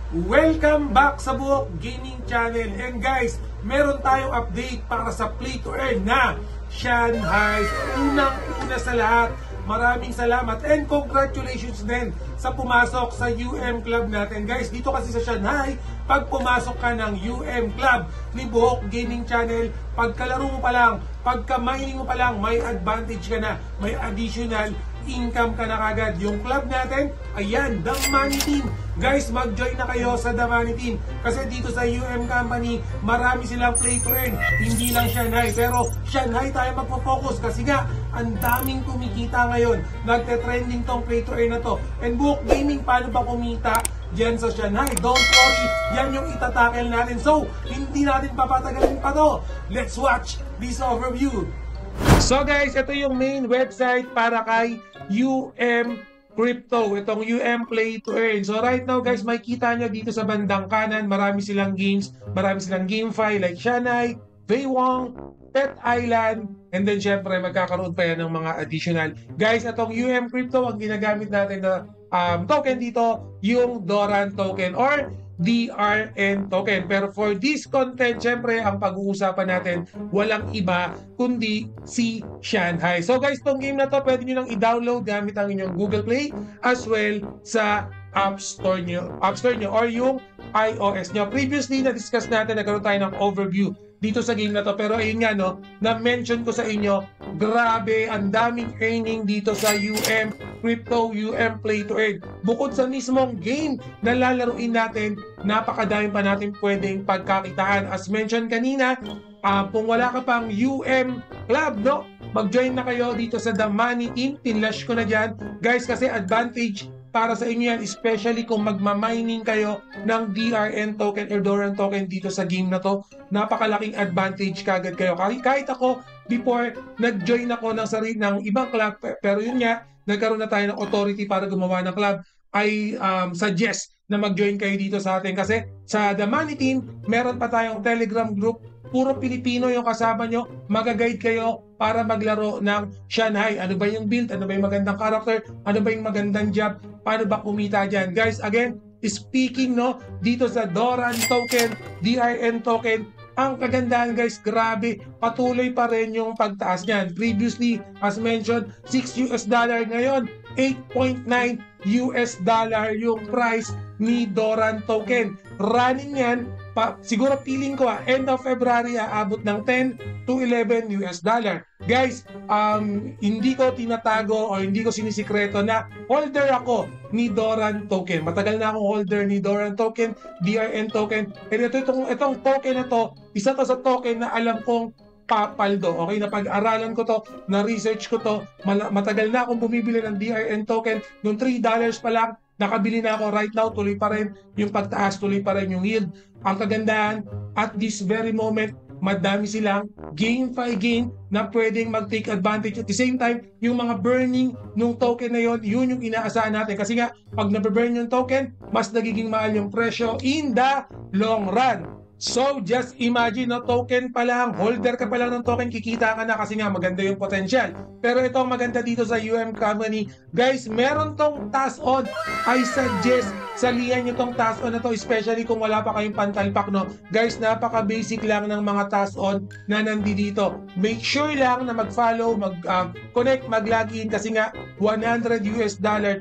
Welcome back sa Buhok Gaming Channel. And guys, meron tayong update para sa Play to Earn na Shanghai. Unang-una sa lahat, maraming salamat and congratulations din sa pumasok sa UM Club natin. Guys, dito kasi sa Shanghai, pag pumasok ka ng UM Club ni Buhok Gaming Channel, pagkalaro mo pa lang, pagka-mining mo pa lang, may advantage ka na, may additional income ka na kagad. Yung club natin, ayan, The Money Team. Guys, mag-join na kayo sa The Money Team. Kasi dito sa UM Company, marami silang play to earn. Hindi lang Shanghai. Pero Shanghai tayo magpo-focus kasi nga, ang daming kumikita ngayon. Nagte-trending tong play to earn na to. And Buhok Gaming, paano ba kumita dyan sa Shanghai? Don't worry, yan yung itatakel natin. So, hindi natin papatagalin pa to. Let's watch this overview. So guys, ito yung main website para kay UM Crypto, itong UM Play to Earn. So right now guys, makikita nyo dito sa bandang kanan, marami silang games, marami silang GameFi like Shanghai, Waywong, Pet Island, and then syempre magkakaroon pa yan ng mga additional. Guys, itong UM Crypto, ang ginagamit natin na token dito, yung Doran token or DRN token. Pero for this content, syempre, ang pag-uusapan natin, walang iba kundi si Shanghai. So guys, tong game na to, pwede nyo nang i-download gamit ang inyong Google Play as well sa App Store nyo or yung iOS nyo. Previously, na-discuss natin, nagkaroon tayo ng overview dito sa game na to. Pero ayun nga, no, na-mention ko sa inyo, grabe, ang daming earning dito sa UM Crypto, UM Play to Earn. Bukod sa mismong game na lalaruin natin, napakadami pa natin pwedeng pagkakitaan. As mentioned kanina, kung wala ka pang UM Club, no, mag-join na kayo dito sa The Money Team. Pinlash ko na dyan. Guys, kasi advantage para sa inyo yan, especially kung magmamining kayo ng DRN token or Doran token dito sa game na to. Napakalaking advantage kagad kayo. Kahit ako, before, nag-join ako ng ibang club, pero yun nga, nagkaroon na tayo ng authority para gumawa ng club. I suggest na mag-join kayo dito sa atin kasi sa The Money Team, meron pa tayong Telegram group. Puro Pilipino yung kasama nyo, mag-guide kayo para maglaro ng Shanghai. Ano ba yung build? Ano ba yung magandang character? Ano ba yung magandang job? Paano ba kumita dyan? Guys, again, speaking no, dito sa Doran token, DRN token, ang kagandahan guys, grabe, patuloy pa rin yung pagtaas niyan. Previously, as mentioned, $6 ngayon, $8.9 yung price ni Doran token. Running yan, siguro feeling ko end of February aabot ng $10 to $11. Guys, hindi ko tinatago o hindi ko sinisikreto na holder ako ni Doran token. Matagal na akong holder ni Doran token, DRN token. And itong token na to, isa to sa token na alam kong papaldo. Okay, napag-aralan ko to, na-research ko to, matagal na akong bumibili ng DRN token. Nung $3 pa lang, nakabili na ako. Right now, tuloy pa rin yung pagtaas, tuloy pa rin yung yield. Ang kagandahan, at this very moment, madami silang GameFi game na pwedeng mag-take advantage. At the same time, yung mga burning nung token na yun, yun yung inaasahan natin. Kasi nga, pag nababurn yung token, mas nagiging mahal yung presyo in the long run. So, just imagine, no, token pa lang, holder ka pa lang ng token, kikita ka na kasi nga maganda yung potential. Pero ito ang maganda dito sa UM Company. Guys, meron tong task on. I suggest, salihan nyo tong task on na to, especially kung wala pa kayong pantalpak, no. Guys, napaka-basic lang ng mga task on na nandito. Make sure lang na mag-follow, mag-connect, mag-login kasi nga $100, $200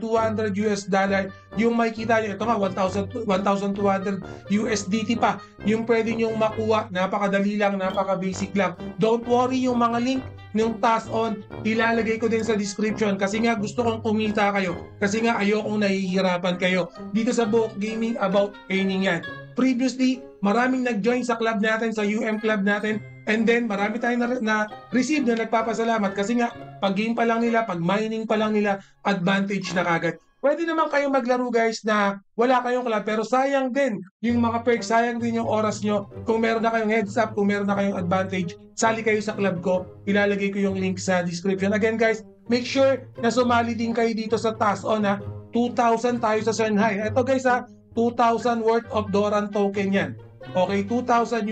yung makikita nyo. Ito nga, 1,200 USDT pa. Yung pwede nyong makuha, napakadali lang, napaka-basic lang. Don't worry, yung mga link ng task on, ilalagay ko din sa description kasi nga gusto kong kumita kayo. Kasi nga ayokong nahihirapan kayo dito sa Buhok Gaming about earning yan. Previously, maraming nag-join sa club natin, sa UM club natin, and then marami tayong na-receive na nagpapasalamat kasi nga pag game pa lang nila, pag mining pa lang nila, advantage na kagad. Pwede naman kayong maglaro guys na wala kayong club pero sayang din yung mga perks, sayang din yung oras nyo. Kung meron na kayong heads up, kung meron na kayong advantage, sali kayo sa club ko. Ilalagay ko yung link sa description. Again guys, make sure na sumali din kayo dito sa task on ha. 2,000 tayo sa Shanghai. Ito guys ha, 2,000 worth of Doran token yan. Okay, $2,000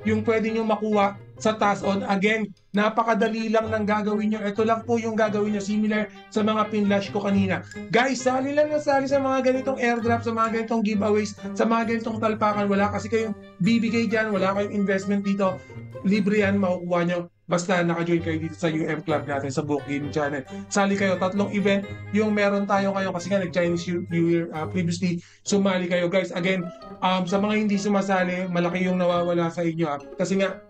yung pwede nyo makuha sa taas on. Again, napakadali lang ng gagawin nyo. Ito lang po yung gagawin nyo, similar sa mga pinlash ko kanina. Guys, sali lang na sali sa mga ganitong airdrop, sa mga ganitong giveaways, sa mga ganitong talpakan. Wala kasi kayong bibigay dyan, wala kayong investment dito. Libre yan, makukuha nyo. Basta naka-join kayo dito sa UM Club natin sa Buhok Gaming Channel. Sali kayo, 3 event yung meron tayo kayo kasi nga nag-Chinese New Year previously. Sumali kayo guys. Again, sa mga hindi sumasali, malaki yung nawawala sa inyo. Kasi nga,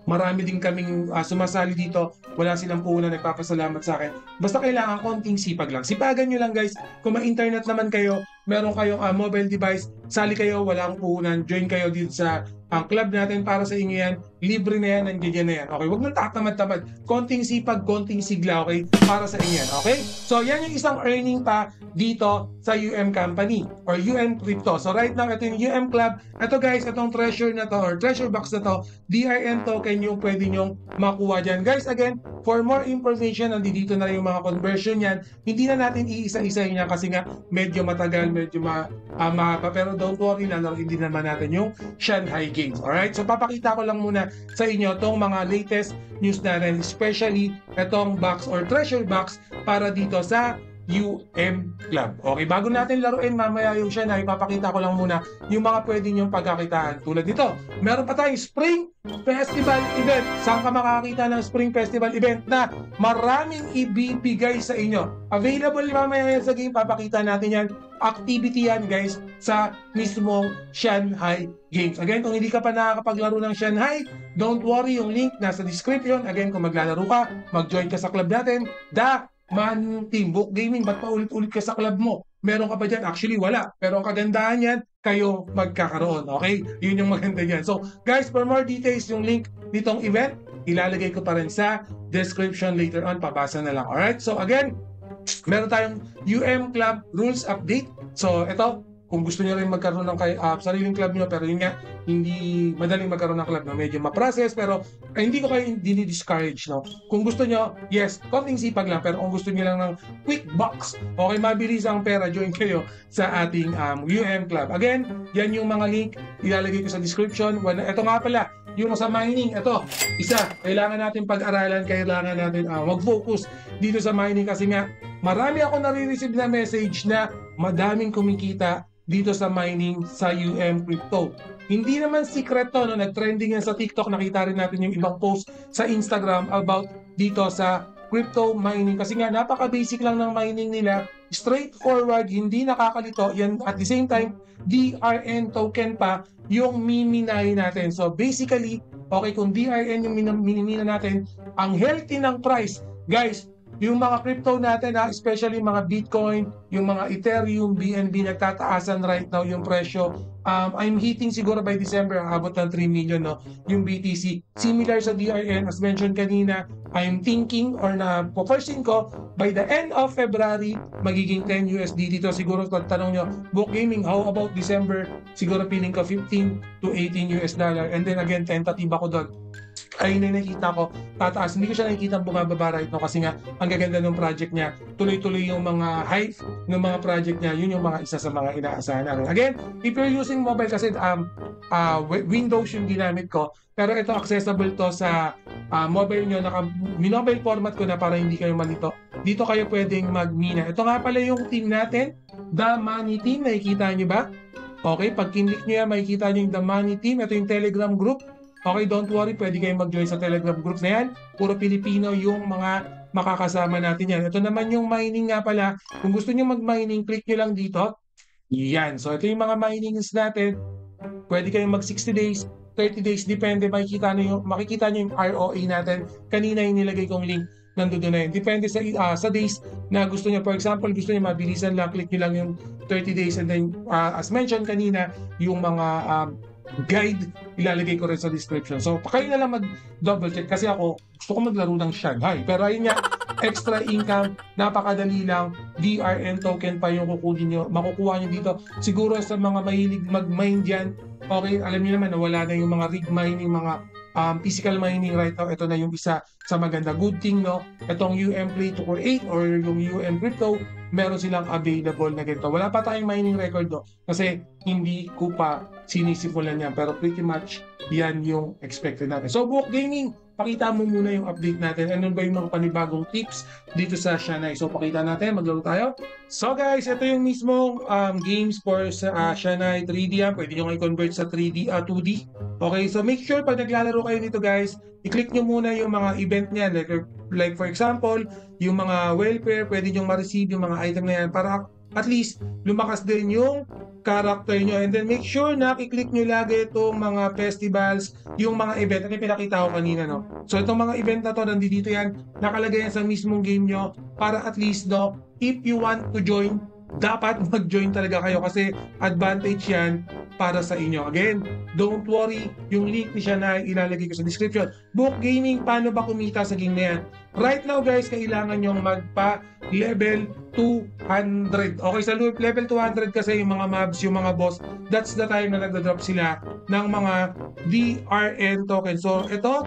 marami din kaming sumasali dito. Wala silang puhunan, nagpapasalamat sa akin. Basta kailangan konting sipag lang. Sipagan nyo lang guys. Kung ma-internet naman kayo, meron kayong mobile device, sali kayo, walang puhunan. Join kayo dito sa ang club natin para sa inyo yan. Libre na yan, nandiyan na yan. Okay, huwag nang tatamad-tamad. Konting sipag, konting sigla, okay? Para sa inyo yan, okay? So, yan yung isang earning pa dito sa UM Company or UM Crypto. So, right now, ito yung UM Club. Ito guys, itong treasure na to or treasure box na to, DRN token yung pwede nyong makuha dyan. Guys, again, for more information, nandito na rin yung mga conversion yan. Hindi na natin iisa-isahin yan kasi nga medyo matagal, medyo mahaba. Pero don't worry, lalaroin din naman natin yung Shanghai Games. Alright? So, papakita ko lang muna sa inyo itong mga latest news natin, especially itong box or treasure box para dito sa UM Club. Okay, bago natin laruin mamaya yung siya na ipapakita ko lang muna yung mga pwede nyong pagkakitaan. Tulad dito, meron pa tayong Spring Festival Event. Saan ka makakita ng Spring Festival Event na maraming ibibigay sa inyo? Available mamaya yan sa game, papakita natin yan. Activity yan guys sa mismong Shanghai Games. Again, kung hindi ka pa nakakapaglaro ng Shanghai, don't worry, yung link nasa description. Again, kung maglalaro ka, mag-join ka sa club natin, Man Team Buhok Gaming. Ba't pa ulit-ulit ka sa club mo? Meron ka ba dyan? Actually, wala. Pero ang kagandahan yan, kayo magkakaroon. Okay? Yun yung maganda dyan. So, guys, for more details, yung link nitong event, ilalagay ko pa rin sa description later on. Pabasa na lang. Alright? So, again, meron tayong UM Club Rules Update. So, ito, kung gusto niyo rin magkaroon ng sariling club niyo, pero yun nga, hindi madaling magkaroon ng club na medyo ma-process, pero hindi ko kayo dinidiscourage, no? Kung gusto niyo, yes, konting sipag lang, pero kung gusto niyo lang ng quick box, okay, mabilis ang pera, join kayo sa ating UM Club. Again, yan yung mga link, ilalagay ko sa description. Ito nga pala, yung sa mining, ito, isa, kailangan natin pag-aralan, kailangan natin mag-focus dito sa mining kasi nga, marami ako nare-receive na message na madaming kumikita dito sa mining sa UM Crypto. Hindi naman secret to, no? Nag-trending yan sa TikTok, nakita rin natin yung ibang post sa Instagram about dito sa crypto mining kasi nga napaka-basic lang ng mining nila, straightforward, hindi nakakalito, yan at the same time, DRN token pa yung miminahin natin. So basically, okay, kung DRN yung minimina natin, ang healthy ng price, guys, yung mga crypto natin, especially mga Bitcoin, yung mga Ethereum, BNB, nagtataasan right now yung presyo. I'm hitting siguro by December, abot ng 3 million, no? Yung BTC. Similar sa DRN, as mentioned kanina, I'm thinking or na forecasting ko, by the end of February, magiging 10 USDT to. Siguro kung tanong nyo, Buhok Gaming, how about December? Siguro feeling ko 15 to 18 US dollar. And then again, tentative ako doon. Ayun na nakita ko, tataas. Hindi ko siya nakikita bumababa right now kasi nga ang gaganda ng project niya. Tuloy-tuloy yung mga hype ng mga project niya. Yun yung mga isa sa mga inaasahan natin. Again, if you're using mobile kasi Windows yung ginamit ko, pero ito accessible to sa mobile nyo. Mobile format ko na para hindi kayo malito. Dito kayo pwedeng magmina. Ito nga pala yung team natin, The Money Team. Nakikita nyo ba? Okay, pag kinlik nyo yan, makikita nyo yung The Money Team. Ito yung Telegram group. Okay, don't worry, pwede kayong mag-join sa Telegram group na yan. Puro Pilipino yung mga makakasama natin yan. Ito naman yung mining nga pala. Kung gusto nyo mag-mining, click nyo lang dito. Yan. So, ito yung mga minings natin. Pwede kayong mag 60 days, 30 days, depende. Makikita nyo yung ROA natin. Kanina yung nilagay kong link. Nandoon na yun. Depende sa days na gusto nyo. For example, gusto nyo mabilisan lang, click nyo lang yung 30 days. And then, as mentioned kanina, yung mga guide, ilalagay ko rin sa description. So, kayo na lang mag-double check kasi ako, gusto ko maglaro ng Shanghai. Pero ayun nga, extra income, napakadali lang, DRN token pa yung makukuha nyo dito. Siguro sa mga mahilig mag-mine dyan, okay, alam niyo naman na wala na yung mga rig mining, mga physical mining right now. Ito na yung isa sa maganda. Good thing, no? Itong Play 248 or yung Crypto, meron silang available na ganito. Wala pa tayong mining record, no? Kasi hindi ko pa sinisimulan yan. Pero pretty much, yan yung expected natin. So, Buhok Gaming, pakita mo muna yung update natin. Ano ba yung mga panibagong tips dito sa Shanghai? So, pakita natin. Maglaro tayo. So, guys, ito yung mismong games for Shanghai 3D. Pwede nyo i-convert sa 3D, 2D. Okay, so make sure pag naglalaro kayo nito, guys, i-click nyo muna yung mga event niya. Like for example, yung mga welfare, pwede nyo ma-receive yung mga item na yan para at least lumakas din yung character nyo. And then make sure na i-click nyo lagi itong mga festivals, yung mga event. Ano yung pinakita ko kanina, no? So itong mga event na to, nandito yan, nakalagay yan sa mismong game nyo para at least, no, if you want to join, dapat mag-join talaga kayo kasi advantage yan para sa inyo. Again, don't worry, yung link ni Shanghai ilalagay ko sa description. Buhok Gaming, paano ba kumita sa game na yan? Right now, guys, kailangan nyong magpa-level 200. Okay, sa level 200 kasi yung mga mobs, yung mga boss, that's the time na nagda-drop sila ng mga DRN token. So, ito,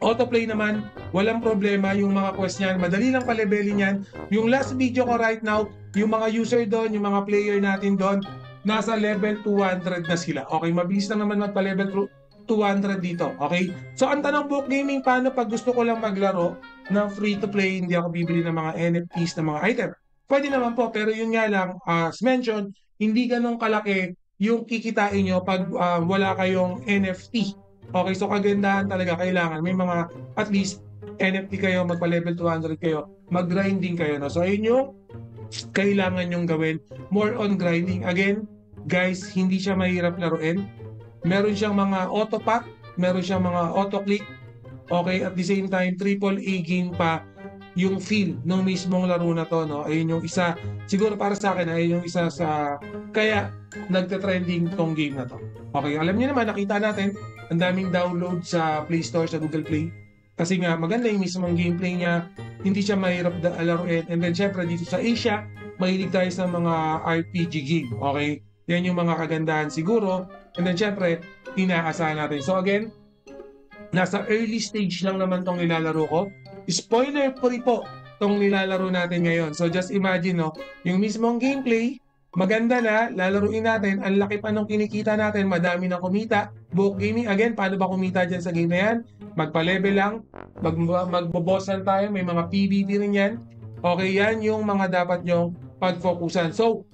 autoplay naman, walang problema yung mga quest niyan. Madali lang pa-levelin yan. Yung last video ko right now, yung mga user doon, yung mga player natin doon, nasa level 200 na sila. Okay, mabilis lang naman magpa-level 200 dito. Okay? So, ang tanong, Buhok Gaming, paano pag gusto ko lang maglaro ng free-to-play, hindi ako bibili ng mga NFTs na mga item? Pwede naman po, pero yun nga lang, as mentioned, hindi ganun kalaki yung kikitain nyo pag wala kayong NFT. Okay, so kagandahan talaga, kailangan may mga at least NFT kayo, magpa-level 200 kayo, mag-grinding kayo. No? So, ayun yung kailangan yung gawin. More on grinding. Again, guys, hindi siya mahirap laruin. Meron siyang mga auto-pack, meron siyang mga auto-click. Okay, at the same time, AAA game pa yung feel ng mismong laro na to, no? Ayun yung isa, siguro para sa akin, ayun yung isa sa, kaya nagte-trending tong game na to. Okay, alam niyo naman, nakita natin, ang daming download sa Play Store, sa Google Play. Kasi nga, maganda yung mismong gameplay niya, hindi siya mahirap laruin. And then, syempre, dito sa Asia, mahilig tayo sa mga RPG game. Okay? Yan yung mga kagandahan siguro. And then, syempre, inaasahan natin. So, again, nasa early stage lang naman tong nilalaro ko. Spoiler free po tong nilalaro natin ngayon. So, just imagine, no, yung mismong gameplay, maganda na, lalaruin natin, ang laki pa nung kinikita natin, madami na kumita. Buhok Gaming, again, paano ba kumita dyan sa game na yan? Magpa-level lang, magbobossan tayo, may mga PvP rin yan. Okay, yan yung mga dapat nyong pag-focusan. So,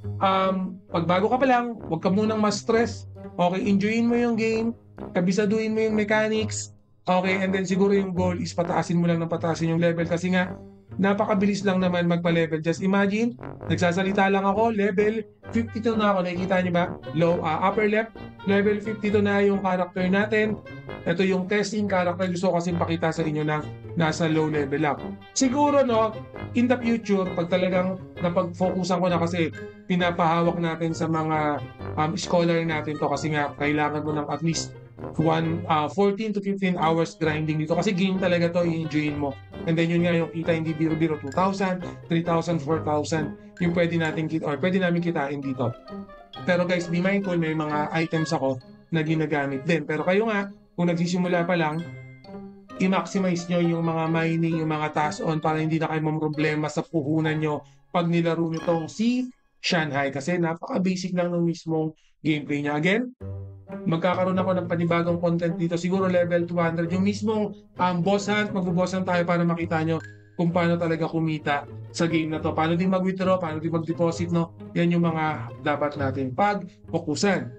pag bago ka pa lang, huwag ka munang ma-stress. Okay, enjoyin mo yung game, kabisaduhin mo yung mechanics. Okay, and then siguro yung goal is pataasin mo lang ng pataasin yung level kasi nga, napakabilis lang naman magpa-level. Just imagine, nagsasalita lang ako, level 52 na ako. Nakikita niyo ba? Upper left, level 52 na yung character natin. Ito yung testing character. Gusto ko kasi pakita sa inyo na nasa low level lang. Siguro, no, in the future, pag talagang napag-focusan ko na kasi pinapahawak natin sa mga scholar natin to kasi nga kailangan mo ng at least 14 to 15 hours grinding dito kasi game talaga to, i-enjoyin mo. And then yun nga yung kita, hindi biro-biro, 2,000, 3,000, 4,000 yung pwede natin kita or pwede namin kitain dito. Pero guys, be mindful, may mga items ako na ginagamit din. Pero kayo nga, kung nagsisimula pa lang, i-maximize nyo yung mga mining, yung mga task on para hindi na kayo mamroblema sa puhunan nyo pag nilaro nyo tong si Shanghai kasi napaka-basic lang ng mismong gameplay niya. Again, magkakaroon ako ng panibagong content dito. Siguro level 200. Yung mismong boss hunt, magbo-boss hunt tayo para makita nyo kung paano talaga kumita sa game na to. Paano din mag-withdraw, paano din mag-deposit, no? Yan yung mga dapat natin pag-fokusan.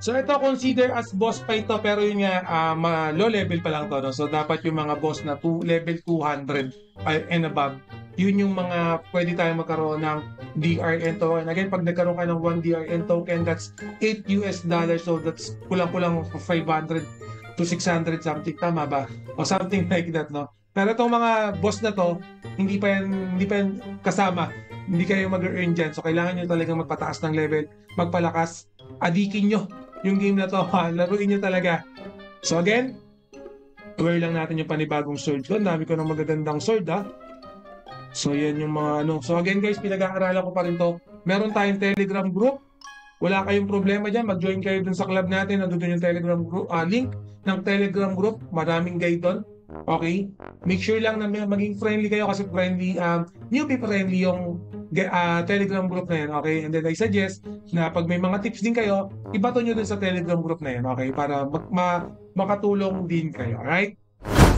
So ito consider as boss pa ito pero yun nga low level pa lang to, no? So dapat yung mga boss na level 200 and above, yun yung mga pwede tayo magkaroon ng DRN token. Again, pag nagkaroon ka ng 1 DRN token, that's $8. So that's kulang-kulang 500 to 600 something. Tama ba? O something like that, no? Pero itong mga boss na to, hindi pa yan kasama. Hindi kayo mag-earn dyan. So kailangan nyo talagang magpataas ng level, magpalakas, adikin nyo yung game na to. Laruin nyo talaga. So again, wear lang natin yung panibagong sword ko. Dami ko ng magagandang sword, ha? So yan yung mga ano. So again guys, pinag-aaralan ko pa rin to. Meron tayong Telegram group. wala kayong problema dyan, mag-join kayo dun sa club natin, nandun yung Telegram group, link ng Telegram group, maraming guide doon. Okay? Make sure lang na maging friendly kayo kasi friendly, newbie friendly yung Telegram group na yan, okay? And then I suggest na pag may mga tips din kayo, ibato nyo dun sa Telegram group na yan, okay? Para makatulong din kayo, alright?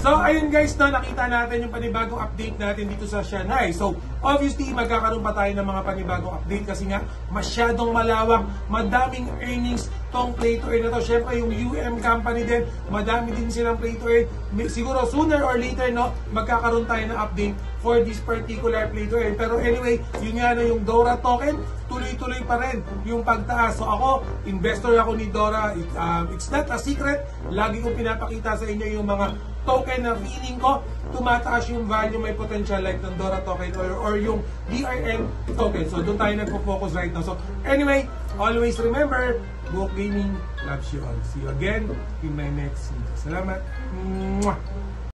So, ayun guys, no, nakita natin yung panibagong update natin dito sa Shanghai. So, obviously, magkakaroon pa tayo ng mga panibagong update kasi nga, masyadong malawak, madaming earnings tong play to earn na to. Siyempre, yung company din, madami din silang play to earn. Siguro, sooner or later, no, magkakaroon tayo ng update for this particular play to earn. Pero anyway, yun nga na yung Dora token, tuloy-tuloy pa rin yung pagtaas. So ako, investor ako ni Dora. It's not a secret. Lagi kong pinapakita sa inyo yung mga token na feeling ko tumataas yung value, may potential like ng Dora token or yung DRM token. So doon tayo nagpo-focus right now. So anyway, always remember, Buhok Gaming loves you all. See you again in my next video. Salamat. Mwah!